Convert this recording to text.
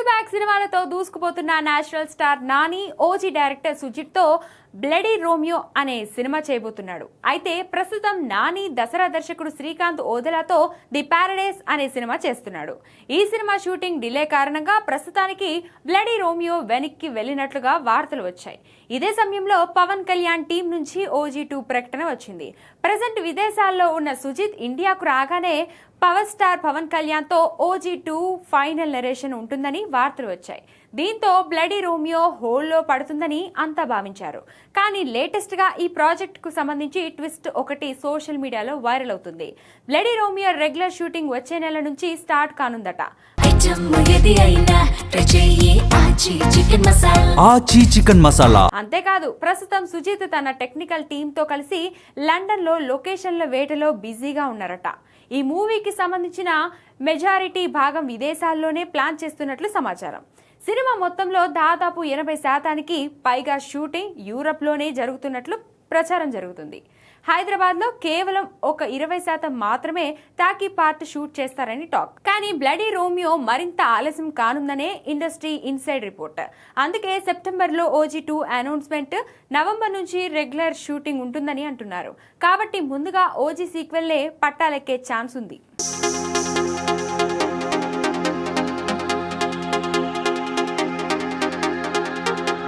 Back సినిమాలతో దూసుకుపోతున్న national star Nani OG director Sujeeth తో బ్లడీ రోమియో అనే సినిమా చేయబోతున్నాడు. అయితే ప్రస్తుతం నాని దసరా దర్శకుడు శ్రీకాంత్ ఓదెలాతో ది పారడైస్ అనే సినిమా చేస్తున్నాడు. ఈ సినిమా షూటింగ్ డిలే కారణంగా ప్రస్తుతానికి బ్లడీ రోమియో వెనక్కి వెళ్లినట్లుగా వార్తలు వచ్చాయి. ఇదే సమయంలో పవన్ కళ్యాణ్ టీం నుంచి ఓజీ 2 ప్రకటన వచ్చింది. ప్రజెంట్ విదేశాల్లో ఉన్న సుజిత్ ఇండియాకు రాగానే పవర్ స్టార్ పవన్ కళ్యాణ్ తో ఓజీ 2 ఫైనల్ నరేషన్ ఉంటుందని వార్తలు వచ్చాయి. దీంతో బ్లడీ రోమియో హోల్లో పడుతుందని అంతా భావించారు. కానీ లేటెస్ట్ గా ఈ ప్రాజెక్ట్ కు సంబంధించి ట్విస్ట్ ఒకటి సోషల్ మీడియాలో వైరల్ అవుతుంది. బ్లడీ రోమియో రెగ్యులర్ షూటింగ్ వచ్చే నెల నుంచి స్టార్ట్ కానుందట. అంతేకాదు ప్రస్తుతం సుజిత్ తన టెక్నికల్ టీమ్ తో కలిసి లండన్ లో లొకేషన్ల వేటలో బిజీగా ఉన్నారట. ఈ మూవీకి సంబంధించిన మెజారిటీ భాగం విదేశాల్లోనే ప్లాన్ చేస్తున్నట్లు సమాచారం. సినిమా మొత్తంలో దాదాపు 80% పైగా షూటింగ్ యూరప్ లోనే జరుగుతున్నట్లు ప్రచారం జరుగుతుంది. హైదరాబాద్ లో కేవలం ఒక 20% మాత్రమే తాకీ పార్ట్ షూట్ చేస్తారని టాక్. కానీ బ్లడీ రోమియో మరింత ఆలస్యం కానుందనే ఇండస్ట్రీ ఇన్సైడ్ రిపోర్ట్. అందుకే సెప్టెంబర్ లో ఓజీ 2 అనౌన్స్మెంట్, నవంబర్ నుంచి రెగ్యులర్ షూటింగ్ ఉంటుందని అంటున్నారు. కాబట్టి ముందుగా ఓజీ సీక్వెల్ పట్టాలెక్కే ఛాన్స్ ఉంది.